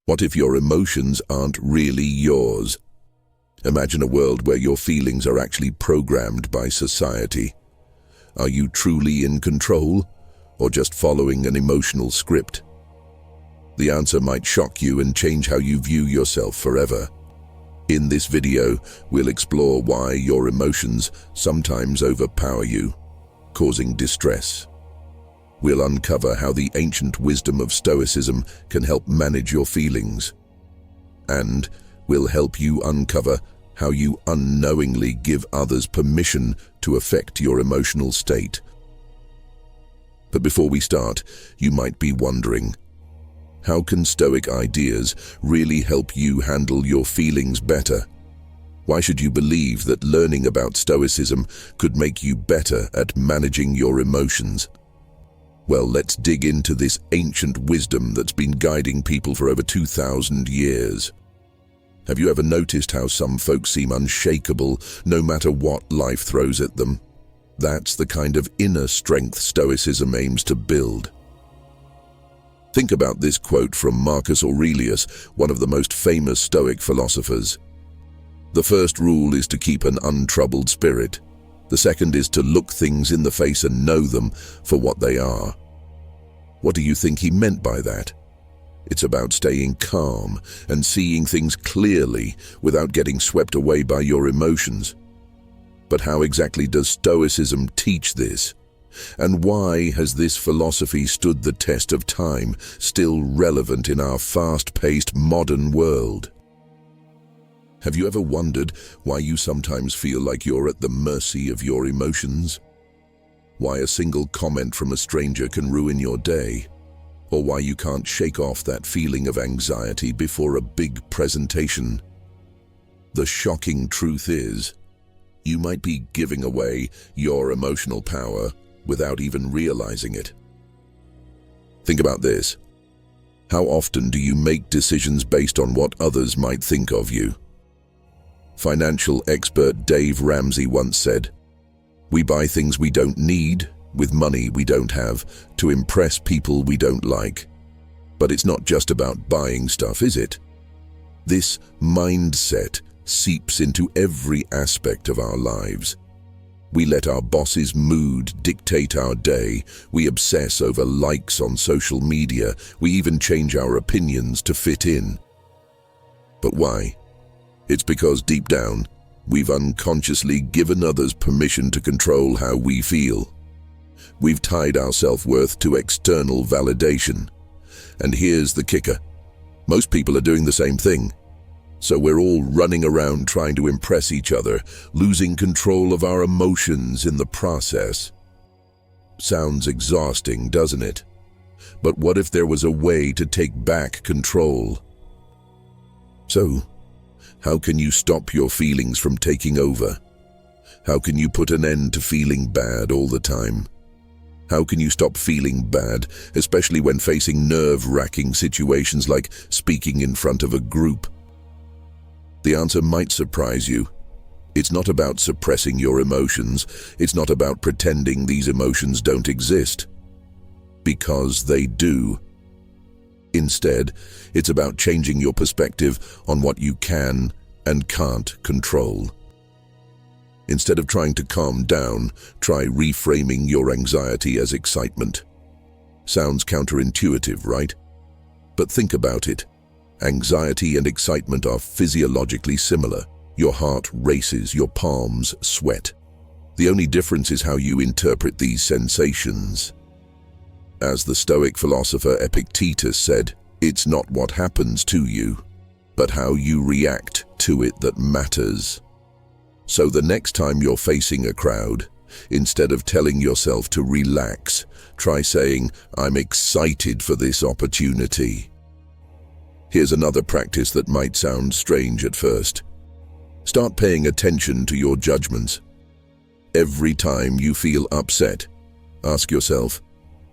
What if your emotions aren't really yours? Imagine a world where your feelings are actually programmed by society. Are you truly in control, or just following an emotional script? The answer might shock you and change how you view yourself forever. In this video, we'll explore why your emotions sometimes overpower you, causing distress. We'll uncover how the ancient wisdom of Stoicism can help manage your feelings. And we'll help you uncover how you unknowingly give others permission to affect your emotional state. But before we start, you might be wondering, how can Stoic ideas really help you handle your feelings better? Why should you believe that learning about Stoicism could make you better at managing your emotions? Well, let's dig into this ancient wisdom that's been guiding people for over 2,000 years. Have you ever noticed how some folks seem unshakable no matter what life throws at them? That's the kind of inner strength Stoicism aims to build. Think about this quote from Marcus Aurelius, one of the most famous Stoic philosophers. The first rule is to keep an untroubled spirit. The second is to look things in the face and know them for what they are. What do you think he meant by that? It's about staying calm and seeing things clearly without getting swept away by your emotions. But how exactly does Stoicism teach this? And why has this philosophy stood the test of time, still relevant in our fast-paced modern world? Have you ever wondered why you sometimes feel like you're at the mercy of your emotions? Why a single comment from a stranger can ruin your day? Or why you can't shake off that feeling of anxiety before a big presentation? The shocking truth is, you might be giving away your emotional power without even realizing it. Think about this. How often do you make decisions based on what others might think of you? Financial expert Dave Ramsey once said, "We buy things we don't need, with money we don't have, to impress people we don't like." But it's not just about buying stuff, is it? This mindset seeps into every aspect of our lives. We let our boss's mood dictate our day. We obsess over likes on social media. We even change our opinions to fit in. But why? It's because deep down, we've unconsciously given others permission to control how we feel. We've tied our self-worth to external validation. And here's the kicker. Most people are doing the same thing. So we're all running around trying to impress each other, losing control of our emotions in the process. Sounds exhausting, doesn't it? But what if there was a way to take back control? So, how can you stop your feelings from taking over? How can you put an end to feeling bad all the time? How can you stop feeling bad, especially when facing nerve-wracking situations like speaking in front of a group? The answer might surprise you. It's not about suppressing your emotions. It's not about pretending these emotions don't exist. Because they do. Instead, it's about changing your perspective on what you can and can't control. Instead of trying to calm down, try reframing your anxiety as excitement. Sounds counterintuitive, right? But think about it. Anxiety and excitement are physiologically similar. Your heart races, your palms sweat. The only difference is how you interpret these sensations. As the Stoic philosopher Epictetus said, "It's not what happens to you, but how you react to it that matters." So the next time you're facing a crowd, instead of telling yourself to relax, try saying, "I'm excited for this opportunity." Here's another practice that might sound strange at first. Start paying attention to your judgments. Every time you feel upset, ask yourself,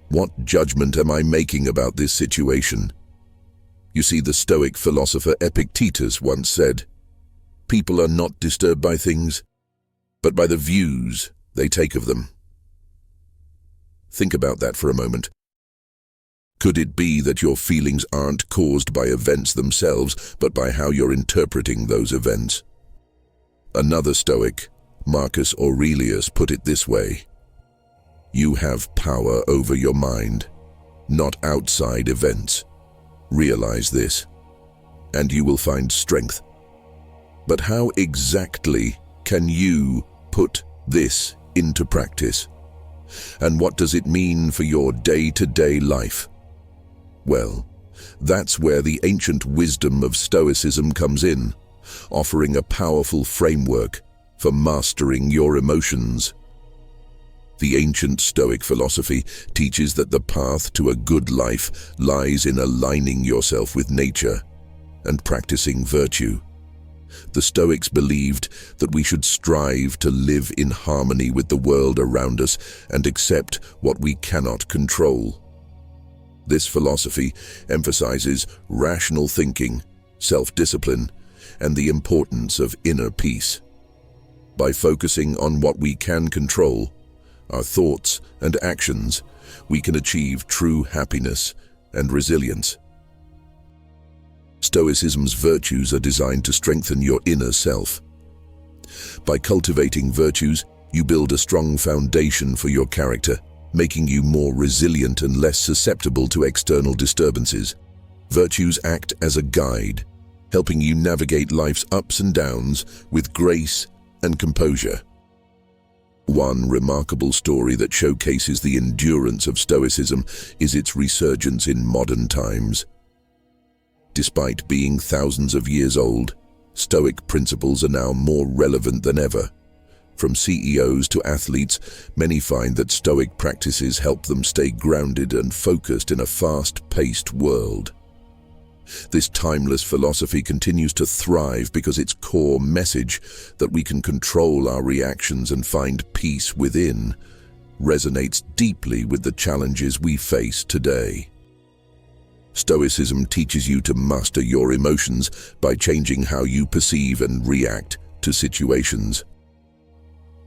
what judgment am I making about this situation? You see, the Stoic philosopher Epictetus once said, "People are not disturbed by things, but by the views they take of them." Think about that for a moment. Could it be that your feelings aren't caused by events themselves, but by how you're interpreting those events? Another Stoic, Marcus Aurelius, put it this way: "You have power over your mind, not outside events. Realize this, and you will find strength." But how exactly can you put this into practice? And what does it mean for your day-to-day life? Well, that's where the ancient wisdom of Stoicism comes in, offering a powerful framework for mastering your emotions. The ancient Stoic philosophy teaches that the path to a good life lies in aligning yourself with nature and practicing virtue. The Stoics believed that we should strive to live in harmony with the world around us and accept what we cannot control. This philosophy emphasizes rational thinking, self-discipline, and the importance of inner peace. By focusing on what we can control, our thoughts and actions, we can achieve true happiness and resilience. Stoicism's virtues are designed to strengthen your inner self. By cultivating virtues, you build a strong foundation for your character, making you more resilient and less susceptible to external disturbances. Virtues act as a guide, helping you navigate life's ups and downs with grace and composure. One remarkable story that showcases the endurance of Stoicism is its resurgence in modern times. Despite being thousands of years old, Stoic principles are now more relevant than ever. From CEOs to athletes, many find that Stoic practices help them stay grounded and focused in a fast-paced world. This timeless philosophy continues to thrive because its core message, that we can control our reactions and find peace within, resonates deeply with the challenges we face today. Stoicism teaches you to master your emotions by changing how you perceive and react to situations.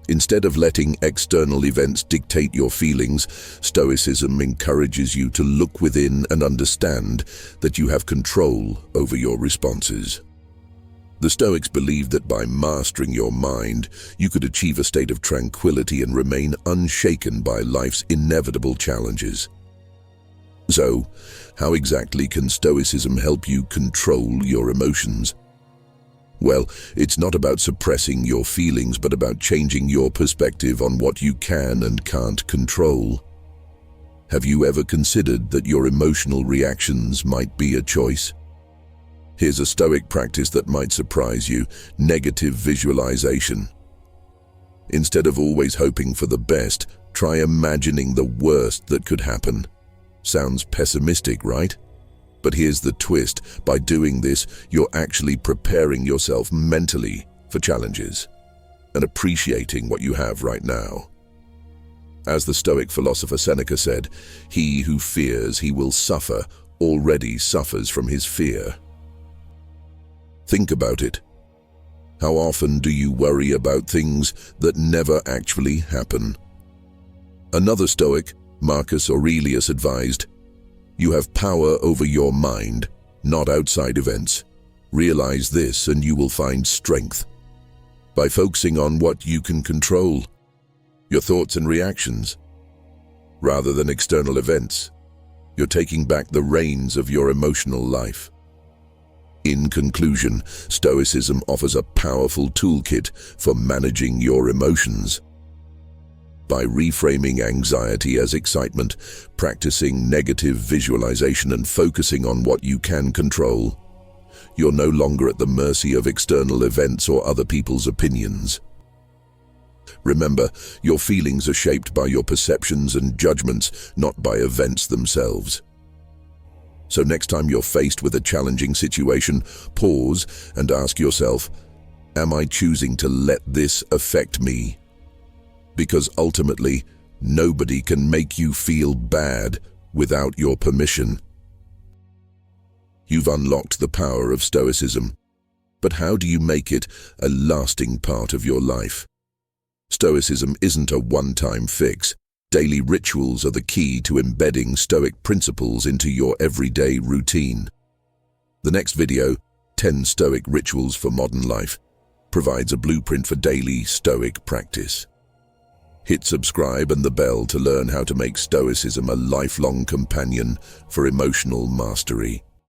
Instead of letting external events dictate your feelings, Stoicism encourages you to look within and understand that you have control over your responses. The Stoics believed that by mastering your mind, you could achieve a state of tranquility and remain unshaken by life's inevitable challenges. So, how exactly can Stoicism help you control your emotions? Well, it's not about suppressing your feelings, but about changing your perspective on what you can and can't control. Have you ever considered that your emotional reactions might be a choice? Here's a Stoic practice that might surprise you: negative visualization. Instead of always hoping for the best, try imagining the worst that could happen. Sounds pessimistic, right? But here's the twist: by doing this, you're actually preparing yourself mentally for challenges and appreciating what you have right now. As the Stoic philosopher Seneca said, "He who fears he will suffer already suffers from his fear." Think about it. How often do you worry about things that never actually happen? Another Stoic, Marcus Aurelius, advised, "You have power over your mind, not outside events. Realize this and you will find strength." By focusing on what you can control, your thoughts and reactions, rather than external events, you're taking back the reins of your emotional life. In conclusion, Stoicism offers a powerful toolkit for managing your emotions. By reframing anxiety as excitement, practicing negative visualization, and focusing on what you can control, you're no longer at the mercy of external events or other people's opinions. Remember, your feelings are shaped by your perceptions and judgments, not by events themselves. So next time you're faced with a challenging situation, pause and ask yourself, am I choosing to let this affect me? Because ultimately, nobody can make you feel bad without your permission. You've unlocked the power of Stoicism, but how do you make it a lasting part of your life? Stoicism isn't a one-time fix. Daily rituals are the key to embedding Stoic principles into your everyday routine. The next video, 10 Stoic Rituals for Modern Life, provides a blueprint for daily Stoic practice. Hit subscribe and the bell to learn how to make Stoicism a lifelong companion for emotional mastery.